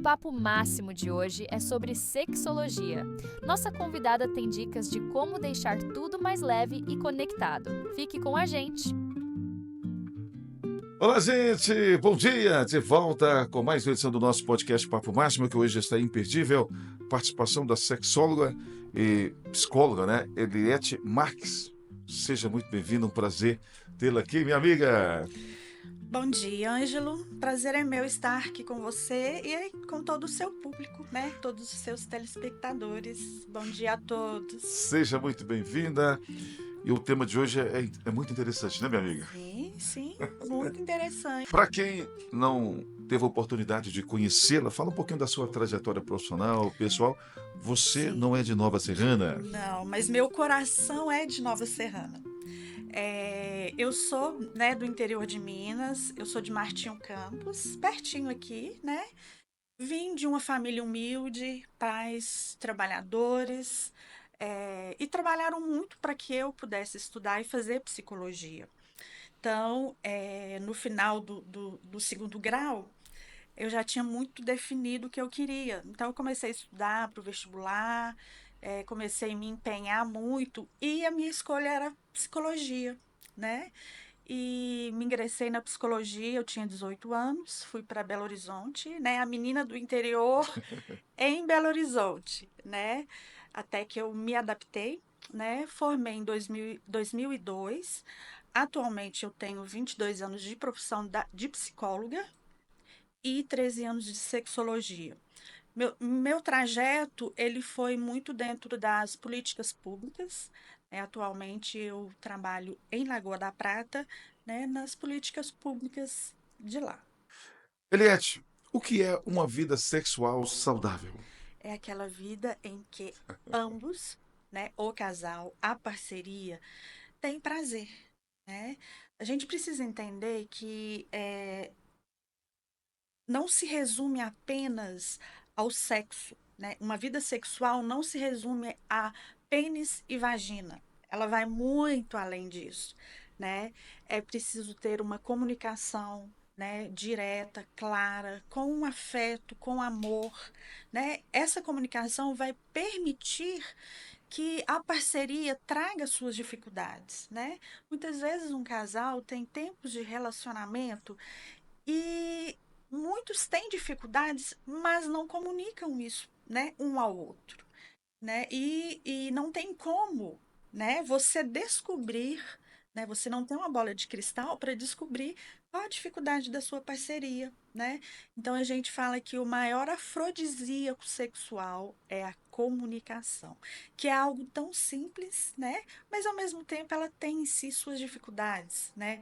Papo Máximo de hoje é sobre sexologia. Nossa convidada tem dicas de como deixar tudo mais leve e conectado. Fique com a gente! Olá, gente! Bom dia! De volta com mais uma edição do nosso podcast Papo Máximo, que hoje está imperdível. Participação da sexóloga e psicóloga, né? Eliette Marques. Seja muito bem-vinda, um prazer tê-la aqui, minha amiga. Bom dia, Ângelo. Prazer é meu estar aqui com você e com todo o seu público, né? Todos os seus telespectadores. Bom dia a todos. Seja muito bem-vinda. E o tema de hoje é muito interessante, né, minha amiga? Sim, muito interessante. Para quem não teve a oportunidade de conhecê-la, fala um pouquinho da sua trajetória profissional, pessoal. Você Sim. não é de Nova Serrana? Não, mas meu coração é de Nova Serrana. Eu sou, né, do interior de Minas, eu sou de Martinho Campos, pertinho aqui, né? Vim de uma família humilde, pais trabalhadores, e trabalharam muito para que eu pudesse estudar e fazer psicologia. Então, no final do segundo grau, eu já tinha muito definido o que eu queria. Então, eu comecei a estudar para o vestibular, comecei a me empenhar muito, e a minha escolha era psicologia, né? E me ingressei na psicologia, eu tinha 18 anos, fui para Belo Horizonte, né? A menina do interior em Belo Horizonte, né? Até que eu me adaptei, né? Formei em 2002. Atualmente eu tenho 22 anos de profissão de psicóloga e 13 anos de sexologia. Meu trajeto, ele foi muito dentro das políticas públicas. Atualmente eu trabalho em Lagoa da Prata, né, nas políticas públicas de lá. Eliette, o que é uma vida sexual saudável? É aquela vida em que ambos, né, o casal, a parceria, tem prazer, né? A gente precisa entender que não se resume apenas ao sexo, né? Uma vida sexual não se resume a pênis e vagina. Ela vai muito além disso, né? É preciso ter uma comunicação, né, direta, clara, com um afeto, com amor, né? Essa comunicação vai permitir que a parceria traga suas dificuldades, né? Muitas vezes um casal tem tempos de relacionamento e muitos têm dificuldades, mas não comunicam isso, né, um ao outro, né? E não tem como, né, você descobrir, né, você não tem uma bola de cristal para descobrir qual a dificuldade da sua parceria, né? Então a gente fala que o maior afrodisíaco sexual é a comunicação, que é algo tão simples, né? Mas ao mesmo tempo ela tem em si suas dificuldades, né?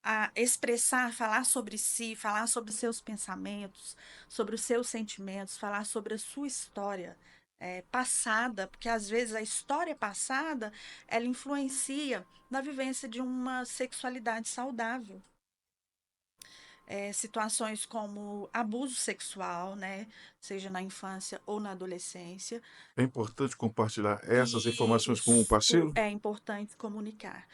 A expressar, falar sobre si, falar sobre seus pensamentos, sobre os seus sentimentos, falar sobre a sua história passada, porque às vezes a história passada ela influencia na vivência de uma sexualidade saudável. Situações como abuso sexual, né, seja na infância ou na adolescência. É importante compartilhar essas informações com o Isso parceiro? é importante comunicar.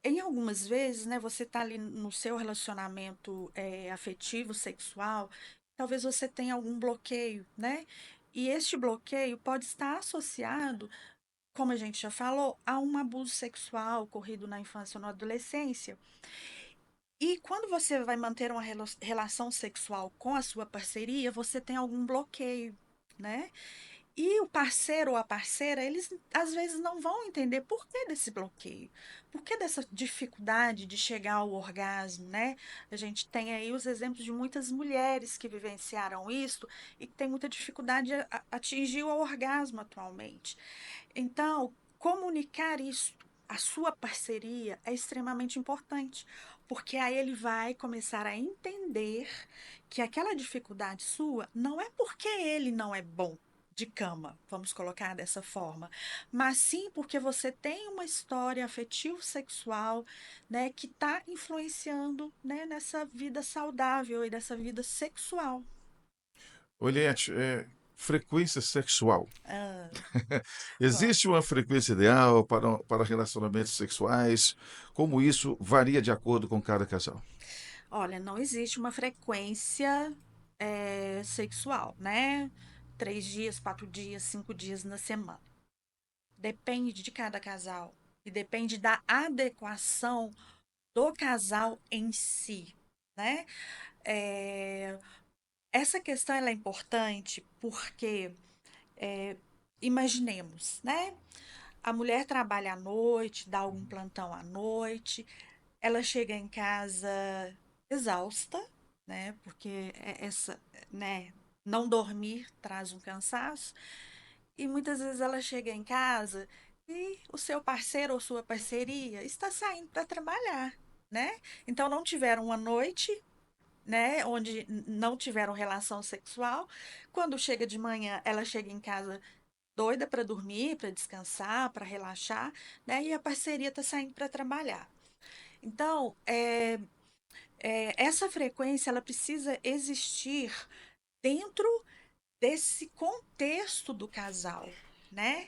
Em algumas vezes, né, você está ali no seu relacionamento afetivo, sexual, talvez você tenha algum bloqueio, né? E este bloqueio pode estar associado, como a gente já falou, a um abuso sexual ocorrido na infância ou na adolescência. E quando você vai manter uma relação sexual com a sua parceria, você tem algum bloqueio, né? E o parceiro ou a parceira, eles às vezes não vão entender por que desse bloqueio, por que dessa dificuldade de chegar ao orgasmo, né? A gente tem aí os exemplos de muitas mulheres que vivenciaram isso e que têm muita dificuldade a atingir o orgasmo atualmente. Então, comunicar isso à sua parceria é extremamente importante, porque aí ele vai começar a entender que aquela dificuldade sua não é porque ele não é bom de cama, vamos colocar dessa forma, mas sim porque você tem uma história afetivo-sexual, né, que está influenciando, né, nessa vida saudável e dessa vida sexual. Eliette, frequência sexual. Ah, bom. Existe uma frequência ideal para relacionamentos sexuais? Como isso varia de acordo com cada casal? Olha, não existe uma frequência sexual, né? 3 dias, 4 dias, 5 dias na semana. Depende de cada casal e depende da adequação do casal em si, né? É, essa questão ela é importante porque imaginemos, né? A mulher trabalha à noite, dá algum plantão à noite, ela chega em casa exausta, né? Porque né? Não dormir traz um cansaço. E muitas vezes ela chega em casa e o seu parceiro ou sua parceria está saindo para trabalhar, né? Então não tiveram uma noite, né, onde não tiveram relação sexual. Quando chega de manhã, ela chega em casa doida para dormir, para descansar, para relaxar, né? E a parceria está saindo para trabalhar. Então, essa frequência ela precisa existir dentro desse contexto do casal, né?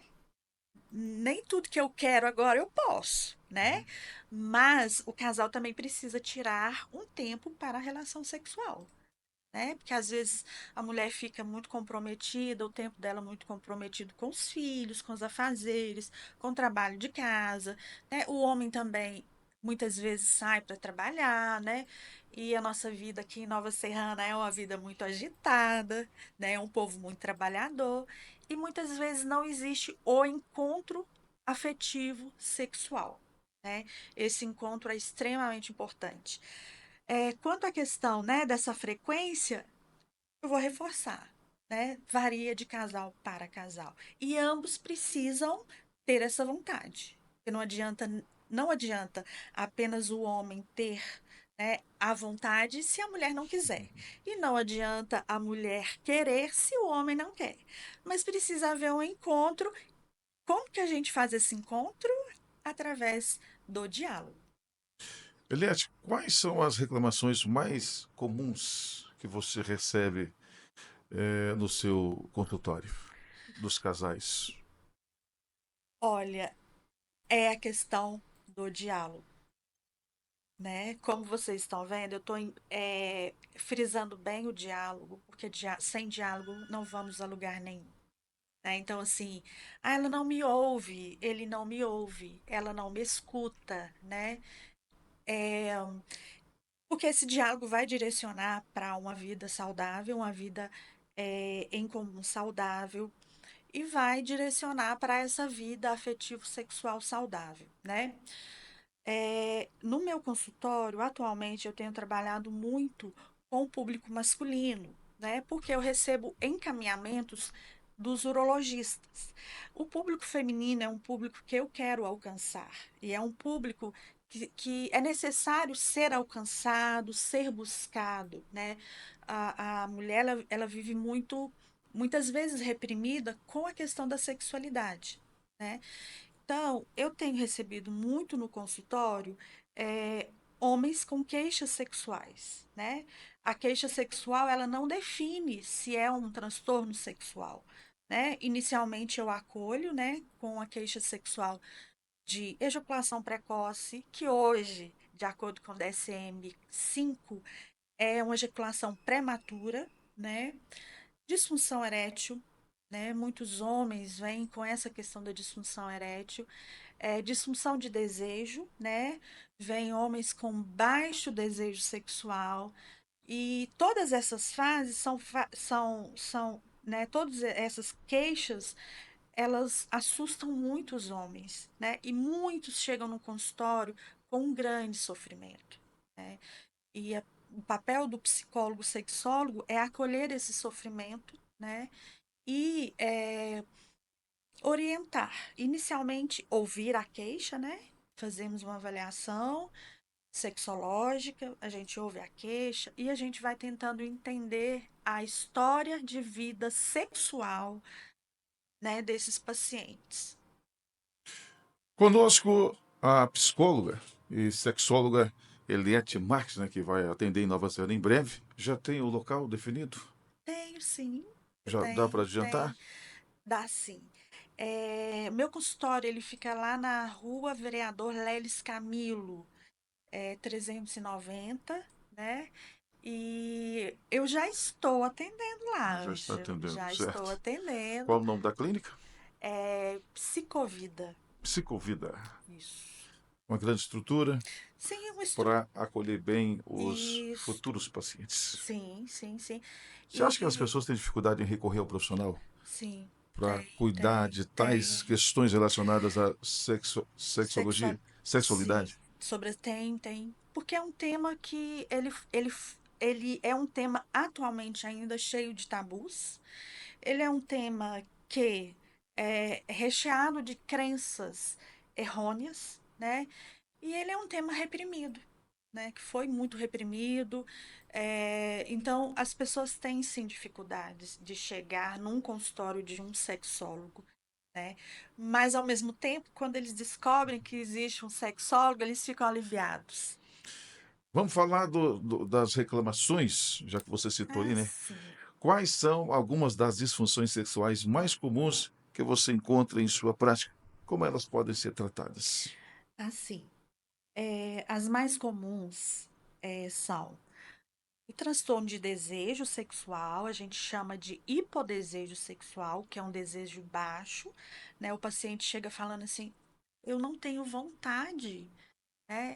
Nem tudo que eu quero agora eu posso, né? Mas o casal também precisa tirar um tempo para a relação sexual, né? Porque às vezes a mulher fica muito comprometida, o tempo dela muito comprometido com os filhos, com os afazeres, com o trabalho de casa, né? O homem também muitas vezes sai para trabalhar, né? E a nossa vida aqui em Nova Serrana é uma vida muito agitada, né? É um povo muito trabalhador e muitas vezes não existe o encontro afetivo sexual, né? Esse encontro é extremamente importante. Quanto à questão, né, dessa frequência, eu vou reforçar, né? Varia de casal para casal. E ambos precisam ter essa vontade. Porque não adianta apenas o homem ter, né, a vontade se a mulher não quiser. E não adianta a mulher querer se o homem não quer. Mas precisa haver um encontro. Como que a gente faz esse encontro? Através do diálogo. Eliette, quais são as reclamações mais comuns que você recebe no seu consultório dos casais? Olha, é a questão do diálogo, né? Como vocês estão vendo, eu estou frisando bem o diálogo, porque sem diálogo não vamos a lugar nenhum, né? Então, assim, ela não me ouve, ele não me ouve, ela não me escuta, né? É, porque esse diálogo vai direcionar para uma vida saudável, uma vida em comum saudável, e vai direcionar para essa vida afetivo-sexual saudável, né? No meu consultório, atualmente, eu tenho trabalhado muito com o público masculino, né? Porque eu recebo encaminhamentos dos urologistas. O público feminino é um público que eu quero alcançar, e é um público que é necessário ser alcançado, ser buscado, né? A mulher, ela vive muitas vezes reprimida com a questão da sexualidade, né? Então, eu tenho recebido muito no consultório eh, homens com queixas sexuais, né? A queixa sexual, ela não define se é um transtorno sexual, né? Inicialmente eu acolho, né, com a queixa sexual de ejaculação precoce, que hoje, de acordo com o DSM-5, é uma ejaculação prematura, né? Disfunção erétil, né? Muitos homens vêm com essa questão da disfunção erétil, disfunção de desejo, né? Vem homens com baixo desejo sexual e todas essas fases né? Todas essas queixas, elas assustam muito os homens, né? E muitos chegam no consultório com um grande sofrimento, né? E o papel do psicólogo sexólogo é acolher esse sofrimento, né? E orientar. Inicialmente, ouvir a queixa, né? Fazemos uma avaliação sexológica, a gente ouve a queixa e a gente vai tentando entender a história de vida sexual, né, desses pacientes. Conosco a psicóloga e sexóloga Eliette Marques, né, que vai atender em Nova Zelândia em breve. Já tem o local definido? Tenho sim, Já dá para tem, adiantar? tem, dá sim. Meu consultório, ele fica lá na rua Vereador Leles Camilo, 390, né? E eu já estou atendendo lá, Já está Ângelo. atendendo, Já estou certo? atendendo. Qual o nome da clínica? É Psicovida. Psicovida. Isso. Uma grande estrutura Sim, uma estrutura. para acolher bem os Isso. futuros pacientes. Sim, sim, sim. Você acha que as E pessoas têm dificuldade em recorrer ao profissional sim, para tem, cuidar tem, de tais tem. questões relacionadas à Sexual. sexologia, Sim, sexualidade? tem. Porque é um tema que ele é um tema atualmente ainda cheio de tabus. Ele é um tema que é recheado de crenças errôneas, né? E ele é um tema reprimido, né? Que foi muito reprimido. Então, as pessoas têm sim dificuldades de chegar num consultório de um sexólogo, né? Mas, ao mesmo tempo, quando eles descobrem que existe um sexólogo, eles ficam aliviados. Vamos falar das reclamações, já que você citou aí, né? Sim. Quais são algumas das disfunções sexuais mais comuns que você encontra em sua prática? Como elas podem ser tratadas? Assim, as mais comuns são o transtorno de desejo sexual, a gente chama de hipodesejo sexual, que é um desejo baixo, né? O paciente chega falando assim: eu não tenho vontade, né?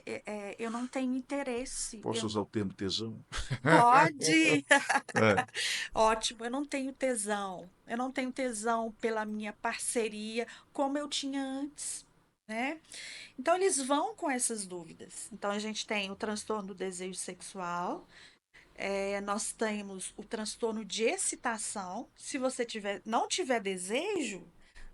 Eu não tenho interesse. Posso usar o termo tesão? Pode! É. Ótimo, eu não tenho tesão. Eu não tenho tesão pela minha parceria como eu tinha antes, né? Então, eles vão com essas dúvidas. Então, a gente tem o transtorno do desejo sexual. Nós temos o transtorno de excitação. Se você não tiver desejo,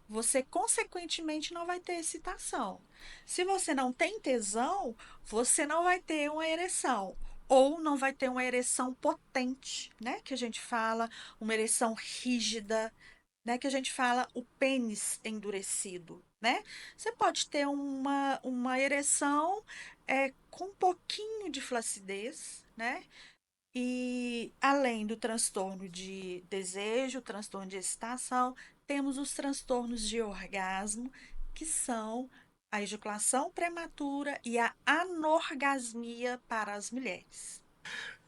você consequentemente não vai ter excitação. Se você não tem tesão, você não vai ter uma ereção. Ou não vai ter uma ereção potente, né? Que a gente fala, uma ereção rígida, né? Que a gente fala o pênis endurecido, né? Você pode ter uma ereção com um pouquinho de flacidez, né? E além do transtorno de desejo, transtorno de excitação, temos os transtornos de orgasmo, que são a ejaculação prematura e a anorgasmia para as mulheres.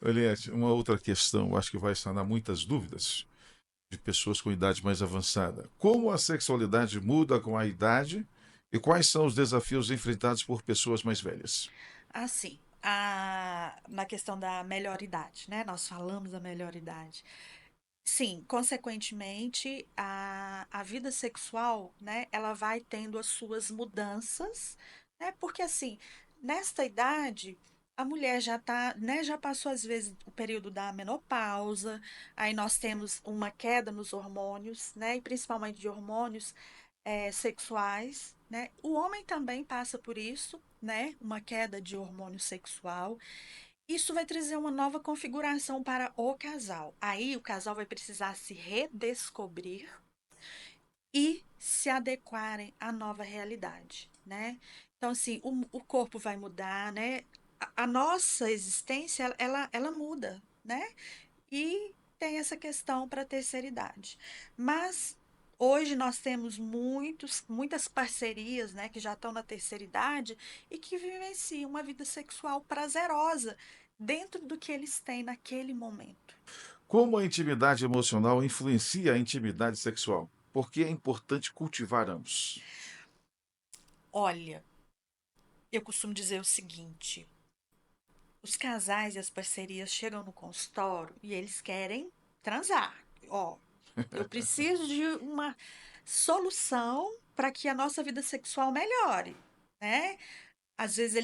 Eliette, uma outra questão, acho que vai sanar muitas dúvidas de pessoas com idade mais avançada. Como a sexualidade muda com a idade e quais são os desafios enfrentados por pessoas mais velhas? Assim, na questão da melhor idade, né? Nós falamos da melhor idade. Sim, consequentemente, a vida sexual, né, ela vai tendo as suas mudanças, né? Porque assim, nesta idade, a mulher já tá, né, já passou às vezes o período da menopausa, aí nós temos uma queda nos hormônios, né, e principalmente de hormônios sexuais, né? O homem também passa por isso, né, uma queda de hormônio sexual. Isso vai trazer uma nova configuração para o casal. Aí o casal vai precisar se redescobrir e se adequarem à nova realidade, né? Então, assim, o corpo vai mudar, né? A nossa existência, ela muda, né? E tem essa questão para a terceira idade. Mas hoje nós temos muitas parcerias, né, que já estão na terceira idade e que vivenciam uma vida sexual prazerosa dentro do que eles têm naquele momento. Como a intimidade emocional influencia a intimidade sexual? Por que é importante cultivar ambos? Olha, eu costumo dizer o seguinte: os casais e as parcerias chegam no consultório e eles querem transar. Ó, eu preciso de uma solução para que a nossa vida sexual melhore, né? Às vezes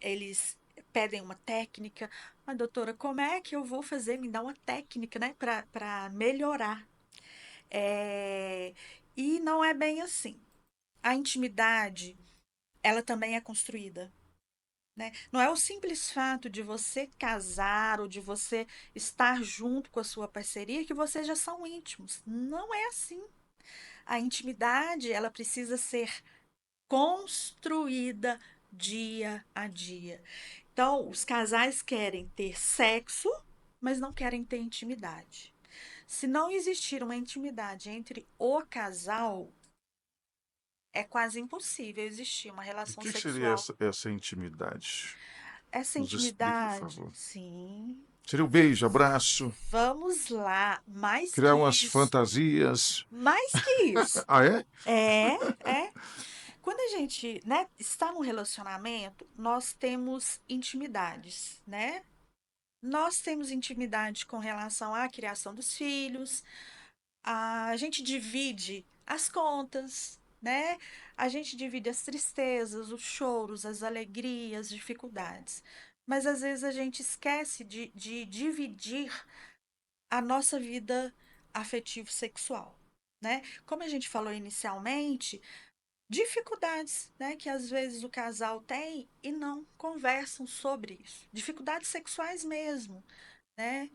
eles pedem uma técnica. Mas, doutora, como é que eu vou fazer? Me dá uma técnica, né, para melhorar. É, E não é bem assim. A intimidade, ela também é construída. Né? Não é o simples fato de você casar ou de você estar junto com a sua parceria que vocês já são íntimos. Não é assim. A intimidade, ela precisa ser construída dia a dia. Então, os casais querem ter sexo, mas não querem ter intimidade. Se não existir uma intimidade entre o casal, é quase impossível existir uma O relação que seria sexual. essa intimidade? Essa Nos explique, por intimidade, favor. sim. Seria o beijo, abraço, Vamos lá, mais criar que umas isso. fantasias. Mais que isso. Ah, é? É, é. Quando a gente, né, está num relacionamento, nós temos intimidades, né? Nós temos intimidade com relação à criação dos filhos, a gente divide as contas, né? A gente divide as tristezas, os choros, as alegrias, as dificuldades. Mas às vezes a gente esquece de dividir a nossa vida afetivo-sexual, né? Como a gente falou inicialmente, dificuldades, né, que às vezes o casal tem e não conversam sobre isso. Dificuldades sexuais mesmo, né?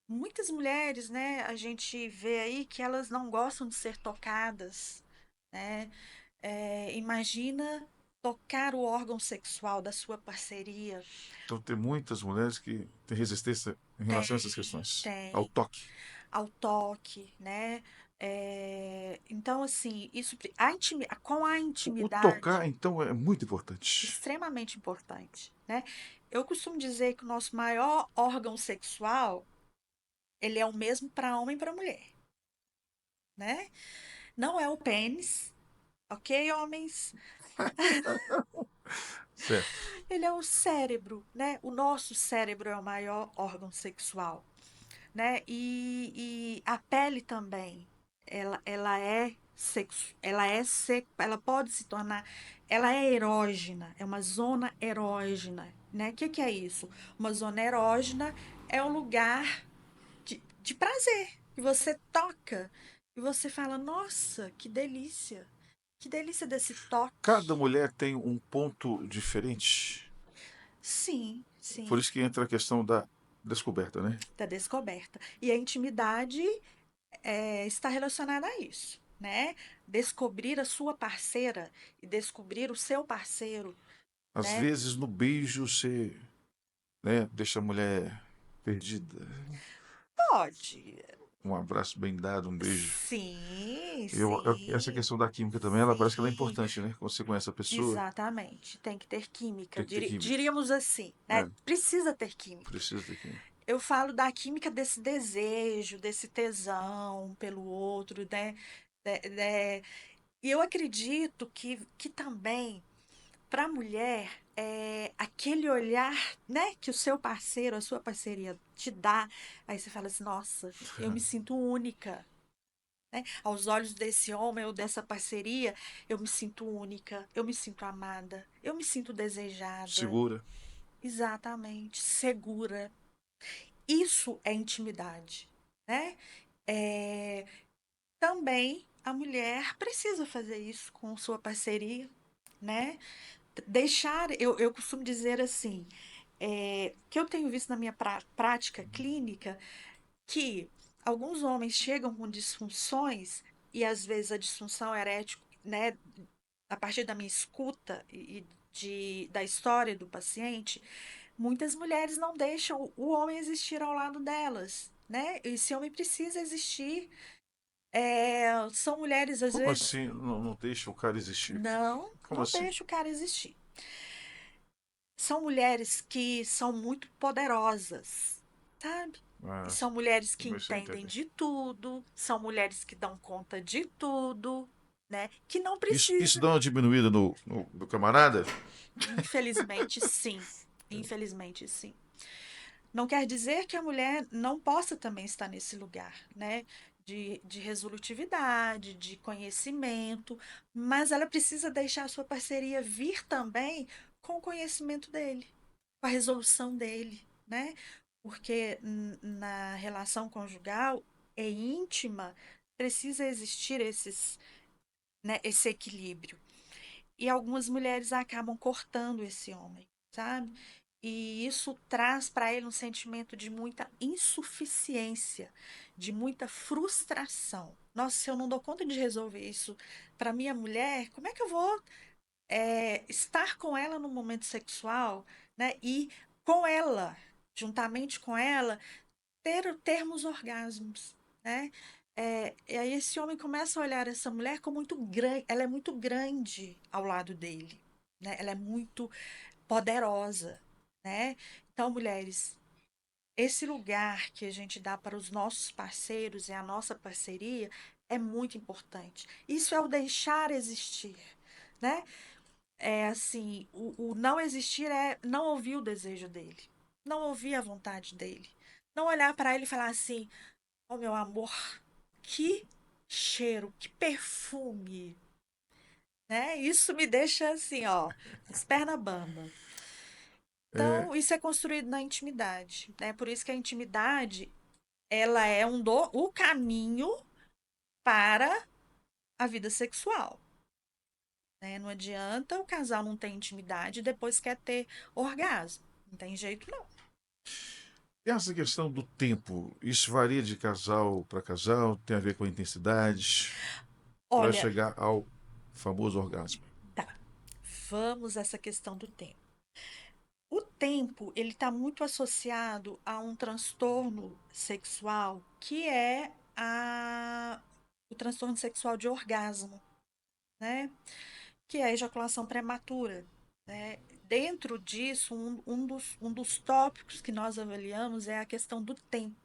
Muitas mulheres, né, a gente vê aí que elas não gostam de ser tocadas, né? Imagina tocar o órgão sexual da sua parceria. Então tem muitas mulheres que têm resistência em relação a essas Tem, questões. Ao tem. toque. Ao toque, né? Então, assim, com a O tocar, intimidade, então, é muito importante. extremamente importante, né? Eu costumo dizer que o nosso maior órgão sexual, ele é o mesmo para homem e para mulher, né? Não é o pênis, ok, homens? Certo. Ele é o cérebro, né? O nosso cérebro é o maior órgão sexual, né? E a pele também, ela é ela pode se tornar, ela é erógena, é uma zona erógena, né? O que que é isso? Uma zona erógena é um lugar de prazer, que você toca e você fala, nossa, que delícia desse Cada toque. mulher tem um ponto diferente. Sim, Por sim, isso que entra a questão da descoberta, né? da descoberta. E a intimidade está relacionada a isso, né? Descobrir a sua parceira e descobrir o seu parceiro, Às né? vezes no beijo você, né, deixa a mulher perdida. Pode. Um abraço bem dado, um beijo. Sim, Essa sim, questão da química também, ela parece que ela é sim. importante, né? Quando você conhece a pessoa, Exatamente. Tem que ter química. tem que ter química. Diríamos assim, né? É, Precisa ter química. precisa ter química. Eu falo da química desse desejo, desse tesão pelo outro, né? E eu acredito que também para a mulher, aquele olhar, né, que o seu parceiro, a sua parceria te dá, aí você fala assim, nossa, eu me sinto única, né? Aos olhos desse homem ou dessa parceria, eu me sinto única, eu me sinto amada, eu me sinto desejada, Segura. exatamente, segura. Isso é intimidade, né? É, também a mulher precisa fazer isso com sua parceria, né? Deixar, eu costumo dizer assim, que eu tenho visto na minha prática clínica, que alguns homens chegam com disfunções, e às vezes a disfunção erétil, né, a partir da minha escuta da história do paciente, muitas mulheres não deixam o homem existir ao lado delas, né? Esse homem precisa existir. São mulheres, às Como vezes, assim não deixa o cara existir? Como não assim? deixa o cara existir. São mulheres que são muito poderosas, sabe? E Ah, são mulheres que comecei a entendem entender. de tudo, são mulheres que dão conta de tudo, né? Que não Isso precisa. dá uma diminuída no camarada? Infelizmente, sim. Infelizmente, sim. Não quer dizer que a mulher não possa também estar nesse lugar, né? De resolutividade, de conhecimento, mas ela precisa deixar a sua parceria vir também com o conhecimento dele, com a resolução dele, né? Porque na relação conjugal é íntima, precisa existir né, esse equilíbrio. E algumas mulheres acabam cortando esse homem, sabe? E isso traz para ele um sentimento de muita insuficiência, de muita frustração. Nossa, se eu não dou conta de resolver isso para minha mulher, como é que eu vou estar com ela no momento sexual, né? E com ela, juntamente com ela, termos orgasmos, né? E aí esse homem começa a olhar essa mulher como muito grande, ela é muito grande ao lado dele, né? Ela é muito poderosa, né? Então, mulheres, esse lugar que a gente dá para os nossos parceiros e a nossa parceria é muito importante. Isso é o deixar existir, né? É assim, o não existir é não ouvir o desejo dele, não ouvir a vontade dele, não olhar para ele e falar assim: "Oh, meu amor, que cheiro, que perfume", né? Isso me deixa assim, ó, as pernas bambas. É, Então, isso é construído na intimidade, né? Por isso que a intimidade, ela é o caminho para a vida sexual, né? Não adianta o casal não ter intimidade e depois quer ter orgasmo. Não tem jeito, não. e essa questão do tempo, isso varia de casal para casal, tem a ver com a intensidade, para Olha, chegar ao famoso orgasmo. tá. Vamos a essa questão do tempo. O tempo, ele está muito associado a um transtorno sexual que é o transtorno sexual de orgasmo, né? Que é a ejaculação prematura, né? Dentro disso, um dos tópicos que nós avaliamos é a questão do tempo.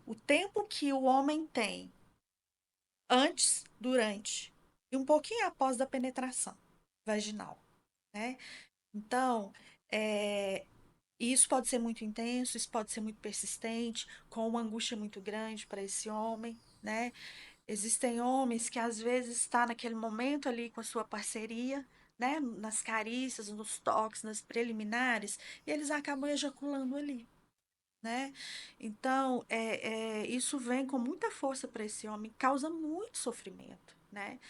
O tempo que o homem tem antes, durante e um pouquinho após da penetração vaginal, né? Então, é, isso pode ser muito intenso, isso pode ser muito persistente, com uma angústia muito grande para esse homem, né? Existem homens que às vezes está naquele momento ali com a sua parceria, né? Nas carícias, nos toques, nas preliminares, e eles acabam ejaculando ali, né? Então, isso vem com muita força para esse homem, causa muito sofrimento, né?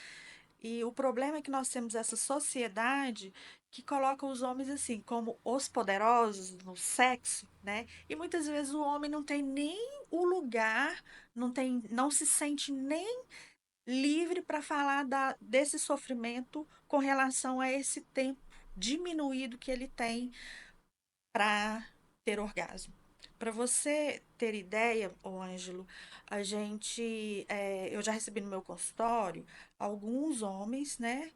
E o problema é que nós temos essa sociedade que coloca os homens assim como os poderosos no sexo, né? E muitas vezes o homem não tem nem o lugar, não se sente nem livre para falar desse sofrimento com relação a esse tempo diminuído que ele tem para ter orgasmo. Para você ter ideia, ô Ângelo, eu já recebi no meu consultório alguns homens, né,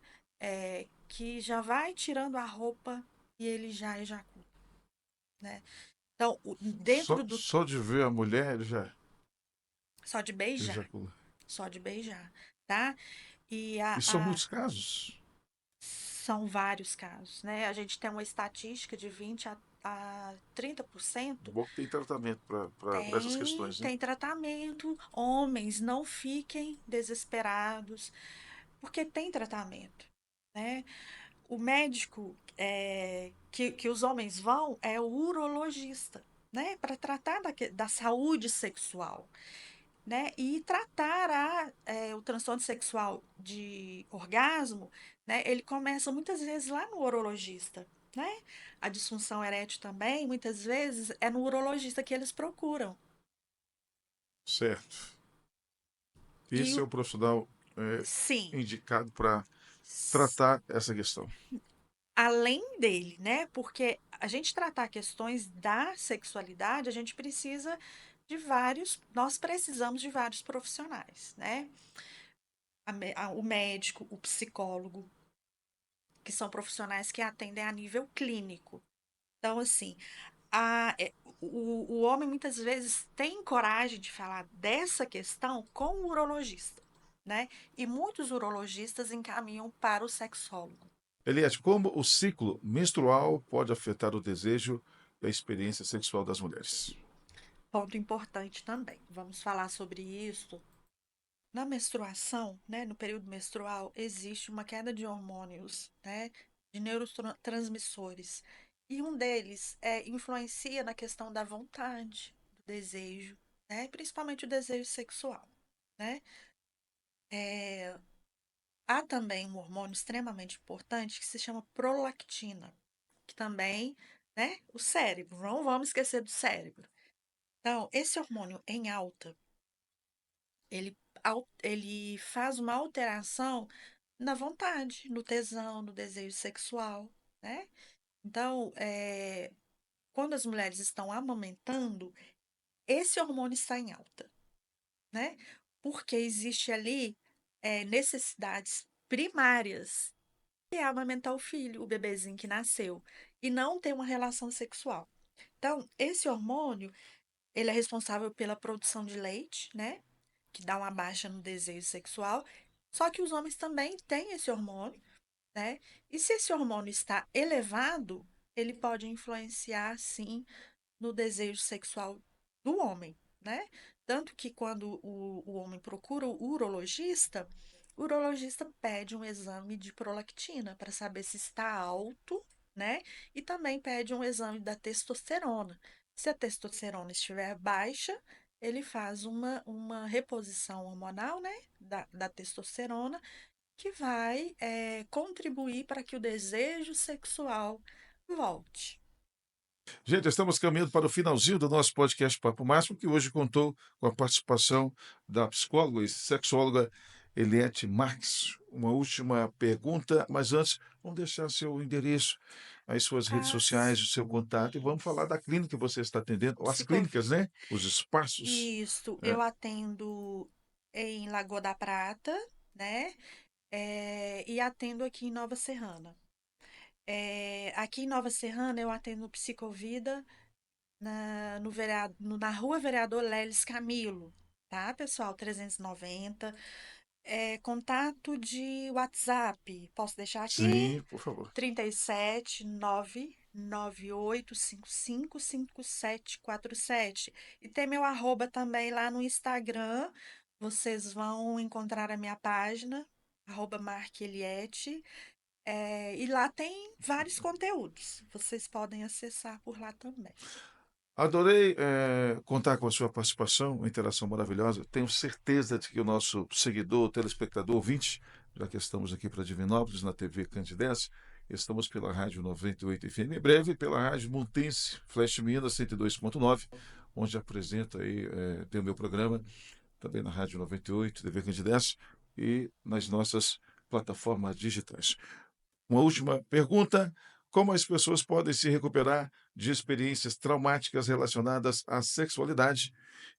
que já vai tirando a roupa e ele já ejacula, né? Então, Só, dentro do só de ver a mulher ele já só de beijar, ejacula. só de beijar, tá? E E são muitos casos. são vários casos, né? A gente tem uma estatística de 20 a 30%. Bom que tem tratamento para essas Tem, questões, né? tem tratamento. Homens, não fiquem desesperados, porque tem tratamento, né? O médico que os homens vão é o urologista, né? Para tratar da saúde sexual, né? E tratar o transtorno sexual de orgasmo, né? Ele começa muitas vezes lá no urologista, né? A disfunção erétil também, muitas vezes, é no urologista que eles procuram. Certo. E Esse é o profissional sim, indicado para s- tratar essa questão. além dele, né? Porque a gente tratar questões da sexualidade, a gente precisa nós precisamos de vários profissionais, né? O médico, o psicólogo, que são profissionais que atendem a nível clínico. Então, assim, o homem muitas vezes tem coragem de falar dessa questão com o urologista, né? E muitos urologistas encaminham para o sexólogo. Eliette, como o ciclo menstrual pode afetar o desejo e a experiência sexual das mulheres? Ponto importante também. Vamos falar sobre isso. Na menstruação, né, no período menstrual, existe uma queda de hormônios, né, de neurotransmissores. E um deles influencia na questão da vontade, do desejo, né, principalmente o desejo sexual, né? É, há também um hormônio extremamente importante que se chama prolactina, que também, né, o cérebro, não vamos esquecer do cérebro. Então, esse hormônio em alta, ele faz uma alteração na vontade, no tesão, no desejo sexual, né? Então, quando as mulheres estão amamentando, esse hormônio está em alta, né? Porque existe ali necessidades primárias, que é amamentar o filho, o bebezinho que nasceu, e não ter uma relação sexual. Então, esse hormônio, ele é responsável pela produção de leite, né? Que dá uma baixa no desejo sexual. Só que os homens também têm esse hormônio, né? E se esse hormônio está elevado, ele pode influenciar, sim, no desejo sexual do homem, né? Tanto que quando o homem procura o urologista pede um exame de prolactina para saber se está alto, né? E também pede um exame da testosterona. Se a testosterona estiver baixa, ele faz uma reposição hormonal, né? Da testosterona, que vai contribuir para que o desejo sexual volte. Gente, estamos caminhando para o finalzinho do nosso podcast Papo Máximo, que hoje contou com a participação da psicóloga e sexóloga Eliette Marques. Uma última pergunta, mas antes, vamos deixar seu endereço, as suas redes sociais, o seu contato, e vamos falar da clínica que você está atendendo, ou as Psico... clínicas, né? Os espaços. Isso, É. eu atendo em Lagoa da Prata, né? E atendo aqui em Nova Serrana. Aqui em Nova Serrana eu atendo no Psicovida na Rua Vereador Leles Camilo, tá, pessoal? 390. Contato de WhatsApp, posso deixar aqui? Sim, por favor. 37 998555747. E tem meu arroba também lá no Instagram. Vocês vão encontrar a minha página, arroba Marqueliette. E lá tem vários conteúdos. Vocês podem acessar por lá também. Adorei contar com a sua participação, uma interação maravilhosa. Tenho certeza de que o nosso seguidor, telespectador, ouvinte, já que estamos aqui para Divinópolis, na TV Candidez, estamos pela Rádio 98 FM, em breve pela Rádio Montense, Flash Minas 102.9, onde apresento aí, tem o meu programa, também na Rádio 98, TV Candidez, e nas nossas plataformas digitais. Uma última pergunta: como as pessoas podem se recuperar de experiências traumáticas relacionadas à sexualidade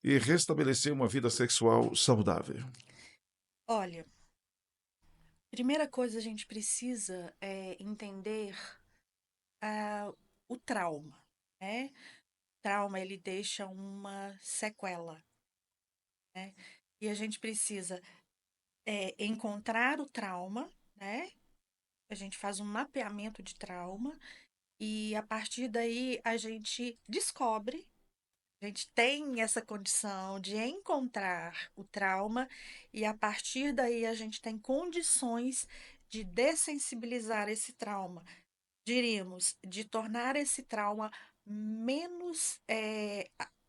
e restabelecer uma vida sexual saudável? Olha, primeira coisa a gente precisa entender o trauma, né? Trauma, ele deixa uma sequela, né? E a gente precisa encontrar o trauma, né? A gente faz um mapeamento de trauma e a partir daí a gente descobre, a gente tem essa condição de encontrar o trauma e a partir daí a gente tem condições de dessensibilizar esse trauma, diríamos, de tornar esse trauma menos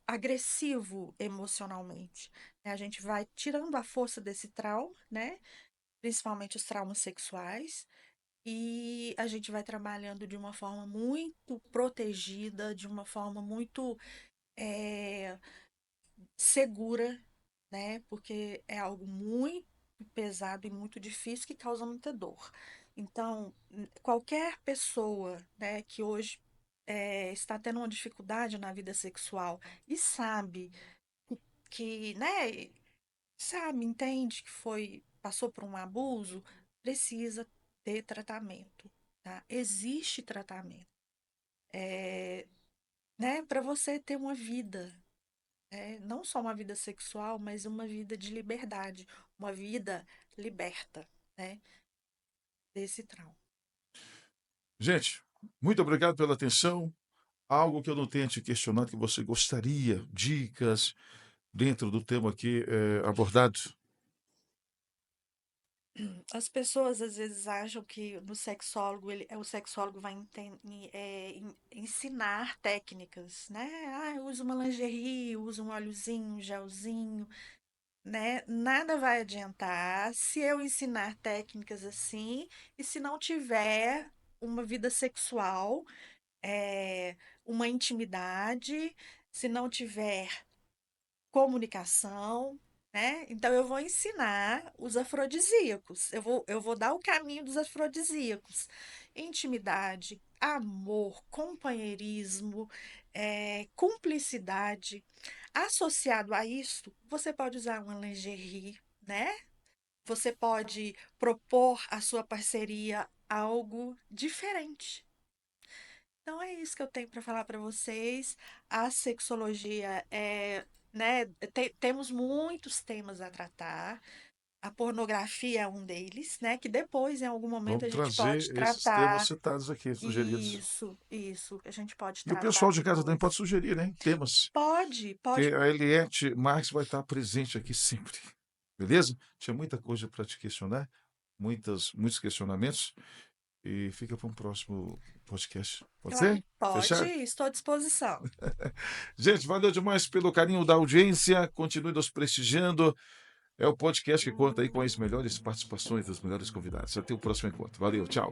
agressivo emocionalmente, né? A gente vai tirando a força desse trauma, né? Principalmente os traumas sexuais, e a gente vai trabalhando de uma forma muito protegida, de uma forma muito eh, segura, né? Porque é algo muito pesado e muito difícil que causa muita dor. Então, qualquer pessoa, né, que hoje está tendo uma dificuldade na vida sexual e sabe que, né, sabe, entende que passou por um abuso, precisa ter tratamento, tá? Existe tratamento, né, para você ter uma vida, não só uma vida sexual, mas uma vida de liberdade, uma vida liberta, né, desse trauma. Gente, muito obrigado pela atenção. Algo que eu não tenha te questionado, que você gostaria, dicas dentro do tema aqui abordado? As pessoas às vezes acham que no sexólogo o sexólogo vai ensinar técnicas, né? Ah, usa uma lingerie, usa um óleozinho, um gelzinho, né? Nada vai adiantar se eu ensinar técnicas assim e se não tiver uma vida sexual, uma intimidade, se não tiver comunicação, né? Então eu vou ensinar os afrodisíacos. Eu vou dar o caminho dos afrodisíacos. Intimidade, amor, companheirismo, cumplicidade. Associado a isso, você pode usar uma lingerie, né? Você pode propor à sua parceria algo diferente. Então é isso que eu tenho para falar para vocês. A sexologia né, temos muitos temas a tratar. A pornografia é um deles, né? Que depois, em algum momento, Vamos a gente pode trazer esses temas tratar. citados aqui, sugeridos. Isso, a gente pode E o tratar pessoal de casa também depois. pode sugerir, né? Temas. Pode. Que a Eliette Marques vai estar presente aqui sempre. Beleza? Tinha muita coisa para te questionar, muitos questionamentos. E fica para um próximo podcast. Pode Claro, ser? pode, Fechado? estou à disposição. Gente, valeu demais pelo carinho da audiência. Continue nos prestigiando. É o podcast que conta aí com as melhores participações dos melhores convidados. Até o próximo encontro. Valeu, tchau.